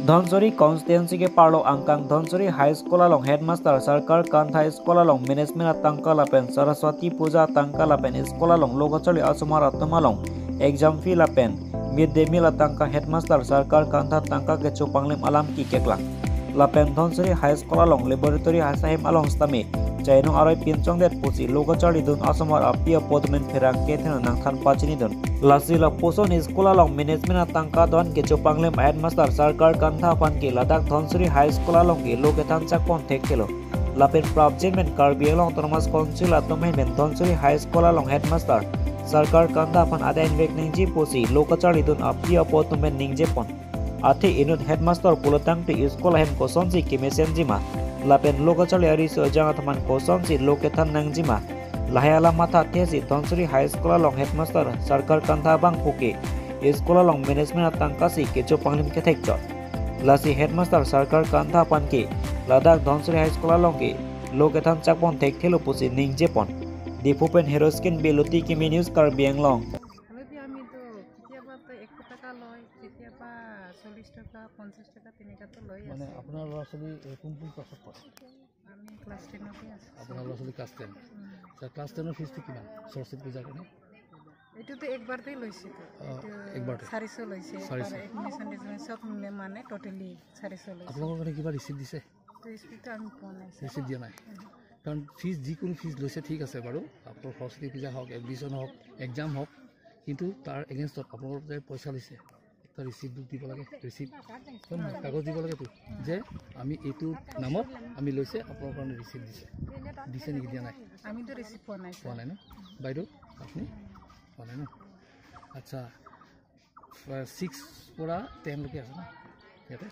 धनसुरी constituency के पार्लो अंकांग Dhansiri high school along headmaster Sarkar कांथा स्कूल along मैनेजमेंट तंका लापेन सरस्वती पूजा तंका लापेन स्कूल along लोगचली असुमार अतुमालों एग्जाम फी लापेन मिड डे मील तंका हेडमास्टर सरकार कांथा तंका के चुपांगलेम अलाम की केकला लापेन Dhansiri high school along laboratory हासाहिम along stami Jaino arai pincong det pusi logo chari dun asomar apia podmen ferang ke thena nangthan pachini dun lasi la poson school along management tangka don ke chopangle headmaster sarkar kantha pan ke ladak dhonsuri high school along ke loge than chakpon thekelo lapen project karbi along thomas consul atomen dhonsuri high school along headmaster sarkar kantha pan ada invek ningji pusi logo chari dun apia podmen ningje pon ati inut headmaster pulotang to school hem kosonsi ke mesenjima lapen lokachali ari so janga thaman kosom si lokethan nangjima lahayala matha thesi dhonsuri high school along headmaster sarkar kantha bang puke school along management tangkasi kecho panglim ke thekchot lasi headmaster sarkar kantha panke ladak dhonsuri high school along ke lokethan chakpon thekthelo pusi ningje pon dipupen heroskin beluti ki news kar bianglong মানে আপনার ল'ৰা ছোৱালী কোন কোন ক্লাছত পঢ়ে আমি class 10 তে আছো আপনাৰ ল'ৰা ছোৱালী ক্লাছ 10 আচ্ছা ক্লাছ 10 এৰ ফিসটো কিমান সৰস্বতী পূজাৰ কাৰণে এটো তো একবাৰতেই লইছে তো একবাৰ 400 লইছে আৰ এডমিশন ডিজাইন সব মানে টোটালি 400 লইছে আপোনালোকৰ কাৰণে কিবা ৰিসিপ্ট দিছে তো ৰিসিপ্ট আমি পোৱা নাই ৰিসিপ্ট দিয়া নাই কাৰণ ফিস যিকোনো ফিস লৈছে ঠিক আছে বাৰু আপোনাৰ সৰস্বতী পূজা হওক এডমিশন হওক এক্সাম হওক কিন্তু তাৰ এগেইনষ্টত আপোনালোকৰ যে পইচা লৈছে ৰিসিপ্ট দিব লাগে ৰিসিপ্ট কাগজ দিব লাগে তো যে আমি এইটো নামত আমি লৈছে আপোনাৰ কাৰণে ৰিসিপ্ট দিছে নেকি দিয়া নাই আমি তো ৰিসিপ্ট পোৱা নাই ন বাইদেউ আপুনি পোৱা নাই ন আচ্ছা 6 পৰা 10 লৈকে আছে ন ইয়াতে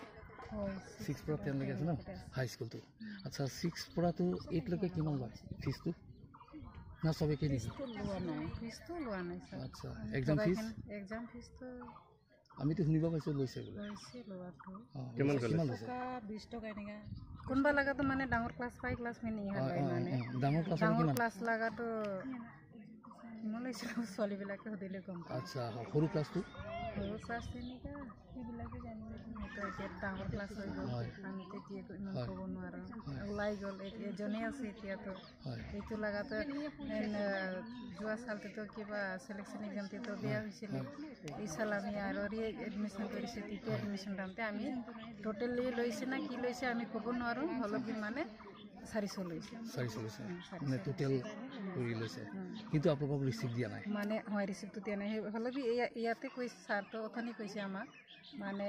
6 পৰা 10 লৈকে আছে ন হাই স্কুলটো আচ্ছা 6 পৰা তো 8 লৈকে কিমান লয় ফিসটো না সবে কি নিছে ফিসটো লোৱা নাই আচ্ছা এক্সাম ফিস তো আমি তো শুনিব পাইছো লৈছে লোৱাটো কিমান লৈছে 20 টকা এনেকা কোনবা লাগাতো মানে ডাঙৰ ক্লাছ 5 ক্লাছ মানে ইহা লয় মানে ডাঙৰ ক্লাছ লাগাতো মলৈছে ছোৱালী বিলাকে হদিলে কম আচ্ছা সৰু ক্লাছটো সৰু ক্লাছ এনেকা এইবিলাকে জানিব তো যে ডাঙৰ ক্লাছ হৈ গ'ল আমি তেতিয়া ইমান ক'ব নোৱাৰো ওলাই গ'ল এজনে আছে এতিয়া তো এইটো লাগাতো যোৱা সালতে তো কিবা সিলেকশন এক্সামতে তো বেয়া হৈছিল এই সাল আমি আৰু এডমিশন কৰিছে তেতিয়া এডমিশন দামতে আমি টোটালি লৈছে না কি লৈছে আমি ক'ব নোৱাৰো হলকি মানে 400 লৈছে মানে টোটাল কৰি লৈছে কিন্তু আপোনাক ৰিসিপ্ট দিয়া নাই মানে হয় ৰিসিপ্ট দিয়া নাই হলকি ইয়াতে কৈছে স্যাৰ তো অথনি কৈছে আমাক মানে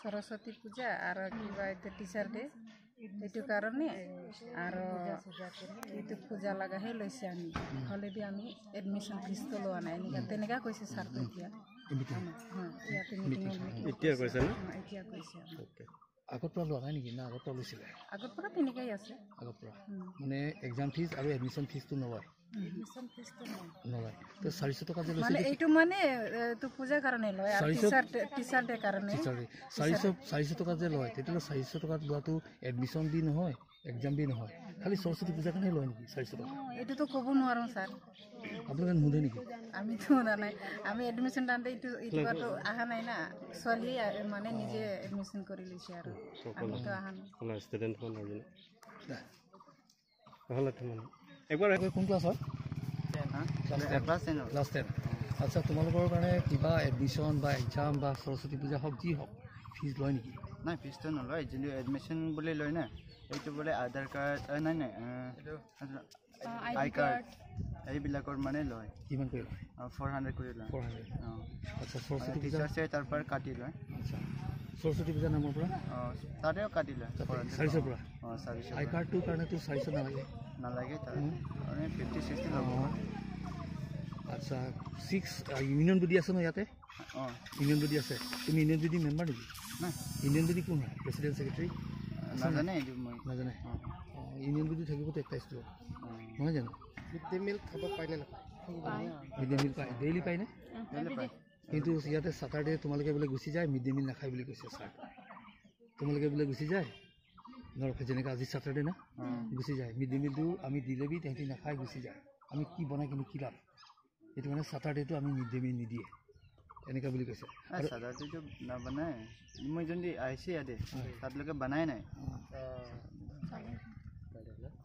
সৰস্বতী পূজা আৰ কিবা এটা টিচাৰ ডে এইটো কাৰণে আৰু এইটো পূজা লাগা হে লৈছে আমি হলে বি আমি এডমিশন ফিস তো লোৱা নাই তেনেকা কৈছে স্যাৰ তো এতিয়া ইয়াতে মিটিং এতিয়া কৈছে না এতিয়া কৈছে ওকে আগৰ পৰা লোৱা নাই নেকি না আগৰ পৰা লৈছিলে আগৰ পৰা তেনেকাই আছে আগৰ পৰা মানে এক্সাম ফিস আৰু এডমিশন ফিসটো নলয় এডমিশন ফিস তো নলয় তো 400 টকা যে লৈছে মানে এইটো মানে তো পূজা কাৰণে লয় আৰু টিচাৰ ডে কাৰণে 400 টকা যে লয় তেতিয়া 400 টকা লোৱাটো এডমিশন বি নহয় এক্সাম বি নহয় খালি সৰস্বতী পূজা কাৰণে লয় নেকি 400 টকা এইটো তো ক'ব নোৱাৰো স্যাৰ আপোনালোকে নুধে নেকি আমি তো না নাই আমি এডমিশন দানতে এইটো আহা নাই না ছোৱালী মানে নিজে এডমিশন কৰি লৈছে আৰু আমি তো আহা নাই কোন ষ্টুডেন্ট কোন হয় ভালো মানে একবাৰ কোন ক্লাছ হয় ক্লাছ 10 আচ্ছা তোমালোকৰ কাৰণে কিবা এডমিশন বা এক্সাম বা সরস্বতী পূজা হওক যি হওক ফিস লয় নেকি নাই ফিস তো নলয় যদি এডমিশন বুলি লয় না এইটো বলে আধাৰ কাৰ্ড নাই আই কাৰ্ড এইবিলাকৰ মানে লয় কিমান কৰি লয় 400 কৰি লয় 400 আচ্ছা সৰস্বতী পূজা টিচাৰছে তাৰ পৰা কাটি লয় আচ্ছা সৰস্বতী পূজা নামৰ পৰা তাতেও কাটি লয় 400 পৰা 400 আই কাৰ্ডটোৰ কাৰণেতো 400 নালাগে তাৰ মানে 50-60 ল'ব আচ্ছা 6 ইউনিয়ন বডি আছে ন ইয়াতে ইউনিয়ন বডি আছে তুমি ইউনিয়ন বডি মেম্বাৰ নেকি না ইউনিয়ন বডি কোন হয় প্ৰেসিডেন্ট সেক্ৰেটাৰী নাজানে এইটো মই নাজানে ইউনিয়ন বডি থাকিব তো একটা স্কুল নহয় জানো মিড ডে মিল খাব পায় না নাপায় মিড ডে মিল পায় ডেইলি পায় না পায় কিন্তু ইয়াতে স্যাটাৰডে তোমালোকে বোলে গুচি যায় মিড ডে মিল নাখায় বুলি কৈছে স্যাৰ তোমালোকে বোলে গুচি যায় ধৰক যেনেকৈ আজি স্যাটাৰডে না গুচি যায় মিড ডে মিলটো আমি দিলে বি তেহেঁতি নাখায় গুচি যায় আমি কি বনাই কিনে কি লাভ এইটো মানে স্যাটাৰডেটো আমি মিড ডে মিল নিদিয়ে এনেকুৱা বুলি কৈছে আৰু চাদাৰটিটো নবনাই মই যদি আহিছে ইয়াতে তাতলৈকে বনাই নাই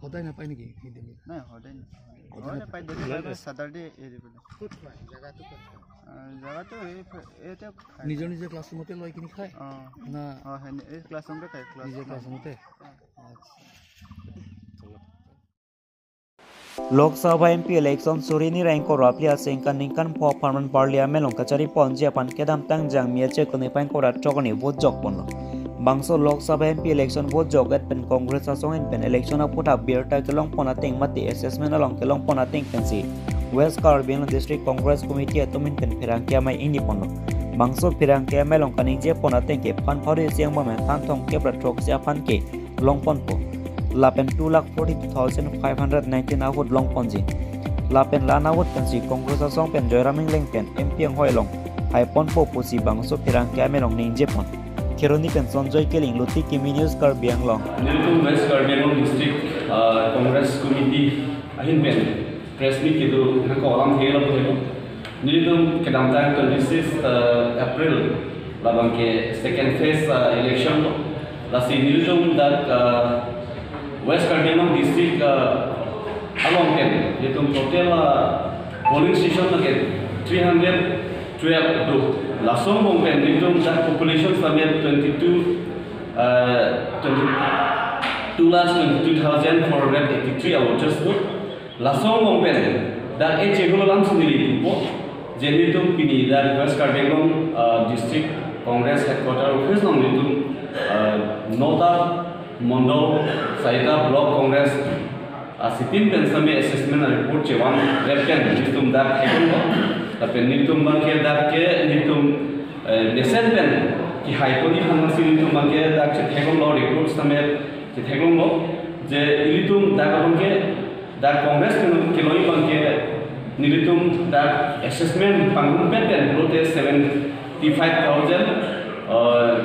সদায় নাপায় নেকি মিড ডে মিল নাই সদায় নাপায় দেখি চাদাৰটি এৰি পেলাই জেগাটো এইতে নিজৰ নিজৰ ক্লাছৰুমতে লৈ কিনি খায় না এই ক্লাছৰুমতে খায় নিজৰ ক্লাছৰুমতে Lok Sabha MP election surini rank ko raplia sengkan ningkan pho parman parliament long kachari ponje pan kedam tang jang mia che kone pan ko rat chokoni vote jok ponlo bangso Lok Sabha MP election vote jok at pen congress asong en pen election apota beer ta kelong pona teng mati assessment along kelong pona teng pensi West Caribbean District Congress Committee atomin pen pirang kya mai ini ponlo bangso pirang kya mai long kaning je pona teng ke pan phori siang ba man than thong ke pratrok sia pan ke long pon po Lapen 2,42,519 ahut long ponji. Lapen lan ahut pensi Congress asong pen joyraming leng pen MP ang hoy long. Hai pon po pusi bangso pirang kame long ning jepon. Kironi pen sonjoy keling luti kimi news kar biang long. Niltum West Caribbean District Congress Committee ahin pen press meet kedu nako alam helo helo. Niltum kedam tang 26 April labang ke second phase election lasi niltum that West Caribbean District along pen itu total polling station lagi 312 do langsung pen itu that population sampai 22,483 voters do langsung pen that ejekulo langsung diri po jadi itu pilih dari West Caribbean District Congress headquarter office nong itu nota Mondol Saida Block Congress Sitin Pensame Assessment Report Chewan Repken Nitum Dak Hekun tapi Nitum Bangke Dak ke Nitum Desen Pen Ki Haiponi Hamasi Nitum Bangke Dak Hekun Law Report Same Hekun Law Je Nitum Dak Bangke Dak Congress Kiloi Bangke Nitum Dak Assessment Pangum Pen Prote 75,000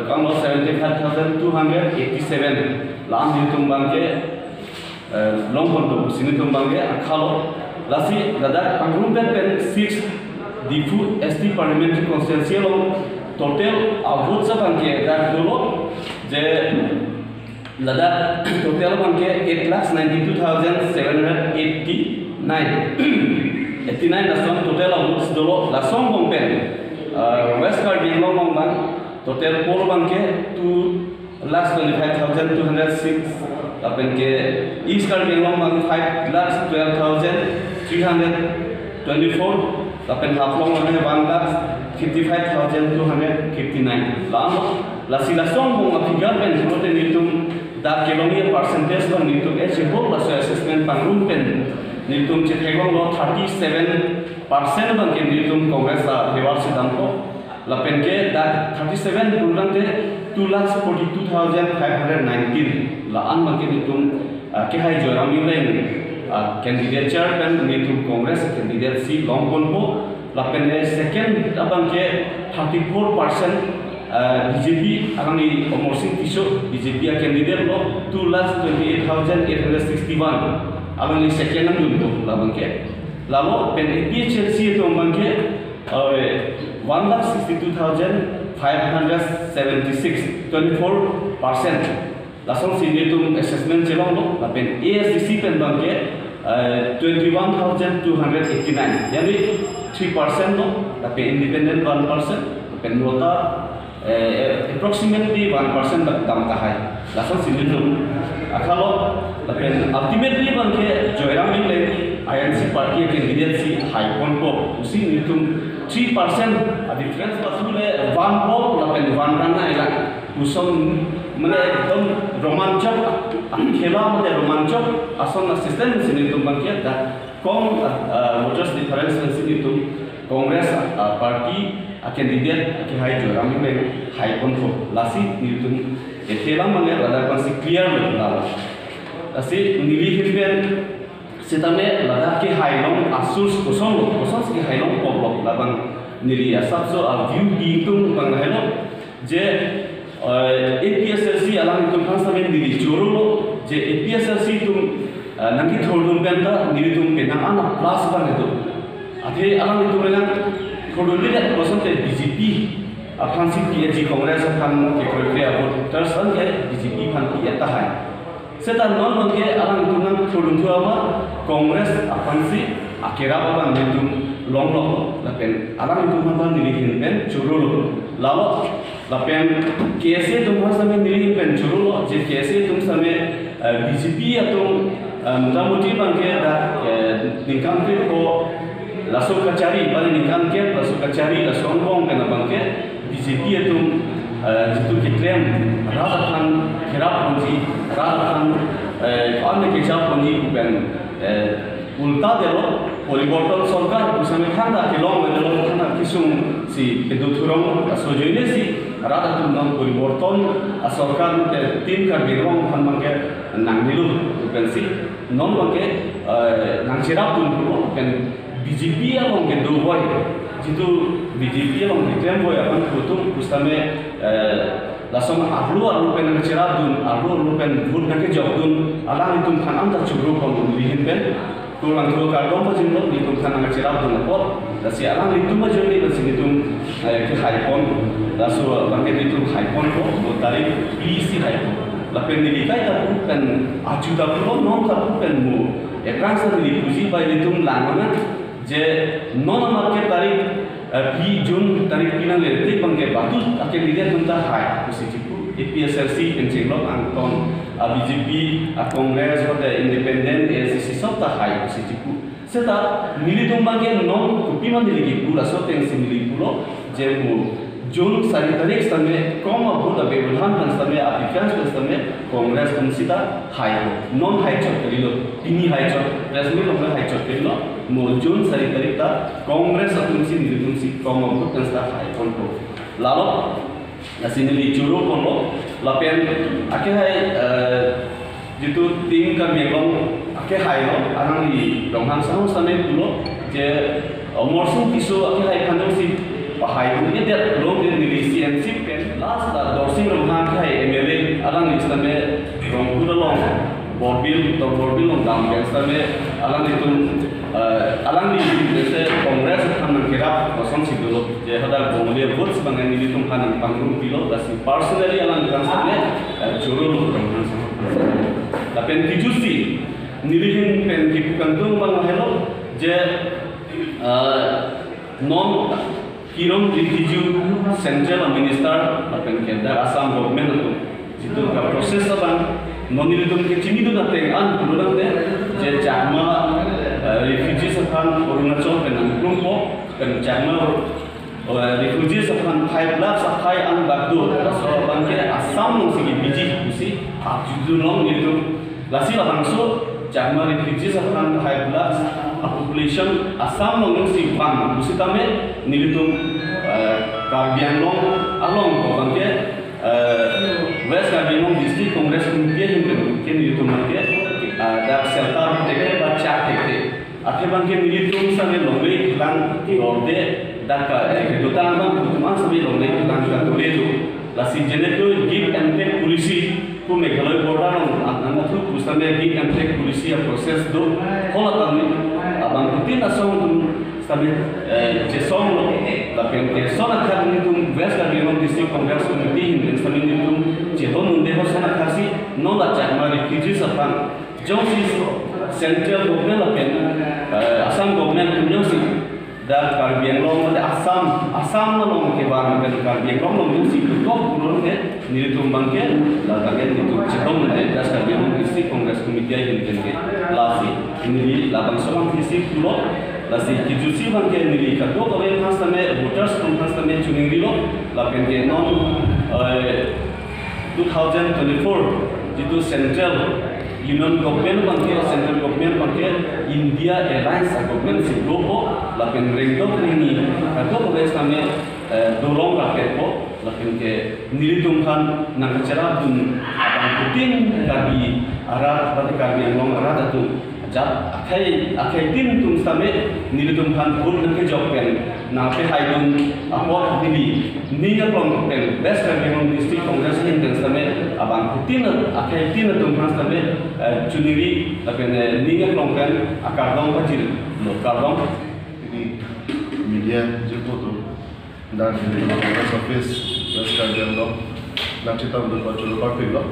kamu 75,287 lam di tumbang ke longpon tu sini tumbang ke akalo lasi dadak pangrum pen 6 di food ST parliamentary constituency lo total vote sa bangke dak dulu je dadak total bangke 8,92,789 langsung total votes dulu langsung bangpen West Caribbean lo bang total poll bangke 2,25,206 upon K East Caribbean bang 5,12,324 अपन हाफलोंग में 1,55,259 लाम लासी लासों बंग figure pen प्रोटे नितुम दाब kilometre percentage बंग नितुम ऐसे हो lasso assessment पंगुम pen नितुम चिथेगों लो 37% बंग के नितुम Congress favour से दामको लापेन के दाब 37 बुलान ते 2,42,519 laan makin itu kehai joramin lain candidature dan nitum Congress candidate si longpon po lapen second abang ke 34% BJP akan di omorsin tisu BJP candidate lo 2,28,861 akan di second ang dulu labang ke lalu pen PHLC itu abang ke 1,62,576 24%. Langsung sini tu assessment celong lo, tapi ASDC pen bangke 21,289, jadi 3% lo, tapi independent 1%, pen nota approximately 1% dalam kahai. Langsung sini tu, kalau tapi ultimately bangke Joyraming lagi INC party candidate si high po, usi itu 3% difference pasal le 1 poll, tapi 1 rana ilang usung mana ekdom romanchak khela mane romanchak ason assistant sini tu bangke da kom voters difference sini tu Congress party candidate ke hai Joyraming le high po lasi ni tu khela mane lada konsi clear la asi nili himben sitame lada ke high long asus koson ke high long poblok labang nili asapso view di tu bang hello je APSLC alam itu kan sampai diri juru je APSLC itu nanti thordun benda diri tu benda anak plus kan itu. Ade alam itu mereka Kodoliat kosong te BJP akan si PAG Kongres akan ke kerja voters ke BJP kan PA tahan. Setan non mungkin alang itu nang kodun tua apa Kongres akan si akhirnya apa itu long, lapen alang itu mana nilihin pen curul, lalu lapen KSA itu mana sampai nilihin pen curul, jadi KSA itu sampai BJP atau mudah-mudahan bangke dah ningkam ko langsung kacari, paling ningkam ke langsung kacari, langsung ngomong kena bangke BJP itu jitu kitrem ratakan kerap punji, ratakan ane kecap punji bukan ulta delo poliborton sorkar bersama khanda kelong delo khanda kisung si keduturong sojone si ratakan non poliborton sorkar tim karbirong kan bangke nang nilu bukan si non bangke nang cerap pun bukan BJP yang mungkin dua jitu BJP yang mungkin boy akan kutung ustame langsung arlu pen cerap dun arlu pen bud nak jauh dun alang itu kan anda curu kalau lihin pen tulang tu karbon macam tu itu kan nak cerap dun apa dasi alang itu macam ni dasi itu ke haipon langsung bangkit itu haipon ko tarik PC haipon lapen nilikai tapi kan aju tapi non tapi kan mu ekransa nilipuji bayi itu langan je non market tarik pi Jun tarik pinang letik bangke batu akhir dia tuntas hai posisiku APSLC pencelok Anton BJP Kongres atau Independen ACC sota hai posisiku serta militum bangke non kupiman diligi pula so yang simili pulo je mu Jun sari tarik sampai koma buat beberhan dan sampai aplikasi dan sampai Kongres pensita hai non hai cot kelilo ini hai cot resmi loh hai cot kelilo Jun sari tarik ta Kongres atumsi nilitumsi koma buat dan sampai hai konto lalu nasi nili curu konto lapen akhirnya jitu tim kami long akhirnya hai lo anang di donghang sama sampai pulo je morsum kisu akhirnya kandung si Pahai punya dia long dia nilai CNC pen last dah dorsing rumah kai MLA alang istana long kuda long borbil long dam istana alang itu alang di desa Kongres kan mengira kosong sih dulu jadi ada boleh buat sebagai nilai itu kan panggung pilo dasi personally alang kan sana juru rumah sama tapi tujuh sih nilai pen kipu kantung bang hello je non Kirong Ritiju Central Minister akan kena Assam Government itu itu proses apa non itu mungkin cini itu nanti puluh nanti jadi Jakma refugees akan Arunachal dan Kelompok dan Jakma refugees akan 5 lakh sampai Bakdo so bangke Assam mungkin biji usi judul non itu lasi langsung Jakma refugees akan 5 lakh population Assam mungkin si bang usi kami nilitum Karbi Anglong along ko bangke West Karbi Anglong District Congress Committee yang nilitum bangke dak shelter deke baca deke akhir bangke nilitum sampai longlei hilang orde dak kedutaan bang cuma sampai longlei hilang katole tu lasi jeneto give and take polisi ku Meghalaya border ang tu sampai give and take polisi proses do holatan abang rutin asong sampai jesong lo tapi jesong akan itu West Karbi Anglong District Congress Committee yang sampai itu jehon undeho sana kasih nola Jakma refugees apa jauh Central Government apa Assam Government punya sih dah Karbi Anglong Assam nolong kebar dan Karbi Anglong nolong sih kok pulau ke nilai tumbang ke lah bagian itu jehon dah Karbi Anglong District Congress Committee yang ke lasi ini labang seorang district pulau lasi kijusi bangke nili kato kalau yang hasame voters pun hasame cuning dilo lapen ke non 2024 itu Central Union Government bangke Central Government bangke India Alliance Government si grupo lapen rengkok ini kato kalau hasame dorong rakyat ko lapen ke nili tumhan nang cara dun abang putin kami arah pada kami yang long arah datu jab akai tin tum sampai nilitum kan pun nak jawabkan nape haidun apa nili niga kelompok West Karbi Anglong District Congress yang sampai abang putin akai tin tum kan sampai cuniri tapi niga kelompok akar dong kecil lokal dong media juto dan di Congress Office West Karbianglong nang cita untuk Bachelor Party lo.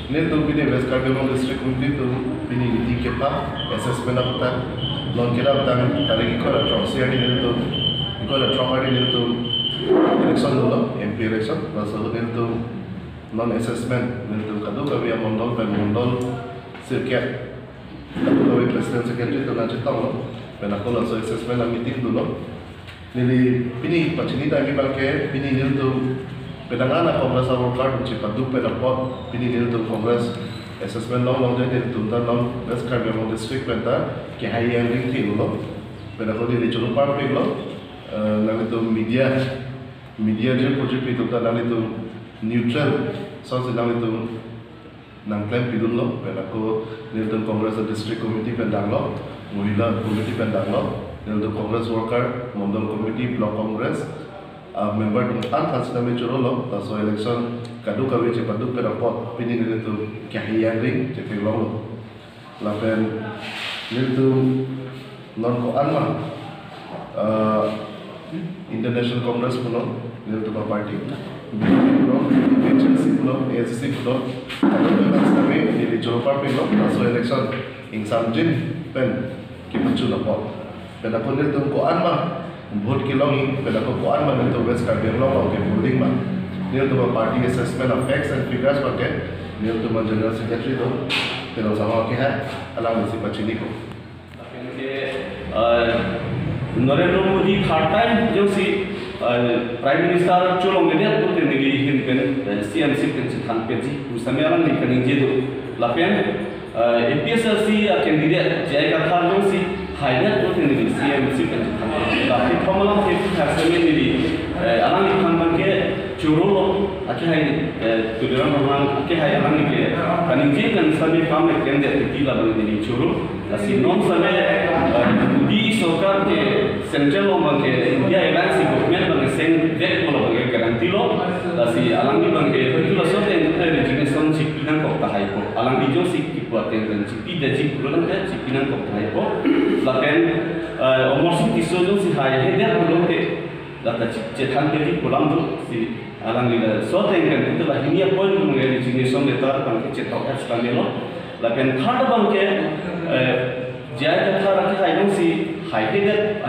Ini tu bini West Karbianglong District Committee tu bini meeting kita assessment apa non kira apa tarik ikut ada troksi ini tu ikut ada troksi ini tu election dulu MP election lalu ini tu non assessment ini tu kado kami yang mondol pen mondol sirket kado kami presiden secretary tu nanti tahu pen aku langsung assessment la meeting dulu. Nili pini pacini dami balke pini nil tu pedangana Congress award card cipadu pedapot pini nil tu Congress assessment long jadi tu dan long West Karbianglong district penta ke hayang ring ti lo pedako di chulu par pe lo nang itu media je project itu nang itu neutral source nang itu nang claim pidun lo pedako nil tu Congress district committee pendang lo mohila committee pendang lo nil tu Congress worker mondol committee block Congress member tentang hasil kami curolo taso election kadu kami cepadu pedapot pini nil tu kahiyang ring cepi long lapen nil tu non ko anma International Congress puno nil tu party puno HNC puno ACC puno kadu kami nil curolo party lo taso election insam jin pen kipucu lapot pedapot nil tu ko anma vote kilongi pedako ko anma nil tu West Karbianglong ke voting ma nil tu party assessment of facts and figures pakai nil tu general secretary tu pero sama ke hai alam si pachini ko Narendra Modi third time जो C prime minister चुलों में दिया तो तेरे लिए Hind pen CMC pen से Khan pen जी उस समय आलम नहीं करेंगे जे दो लापेन APSRC कैंडिडेट जय का था जो सी हाइलाइट तो तेरे लिए CMC पेन से खान लापेन फॉर्मूला थे फैसले में तेरी आलम नहीं खान बन के चुरो आके हाई तुझे राम आके हाई आलम नहीं के कनिंजे kan समय काम में कैंडिडेट तीला बन तेरी चुरो asi non समय di sokar ke central lomba ke India Airlines si government bang sen vet polo bang garanti lo asi alang di bang ke itu lo sote entre resignation si pinang kok tahai ko alang di jo si kipuaten dan si pide si pulang ke si pinang kok tahai ko lapen omor si tiso jo si hai he dia polo ke lata cetan ke pulang jo si alang di sote kan itu lah ini apa yang mengenai resignation letter bang ke cetok expand lo lapen third bang ke jaya kata rakyat haidong si haidet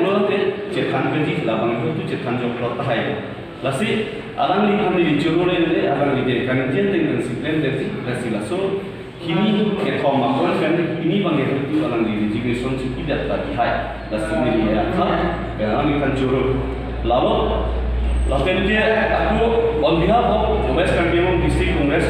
pulau ke cetan kerji labang itu cetan job plot tahai lasi alang li kami di curole le alang li de kan jen dengan si plan dari lasi laso kini ke kaum makon kan ini bang itu alang li resignation si tidak tadi hai lasi ni ya kan alang li kan curol lalu lapen ke aku on behalf of West Karbianglong District Congress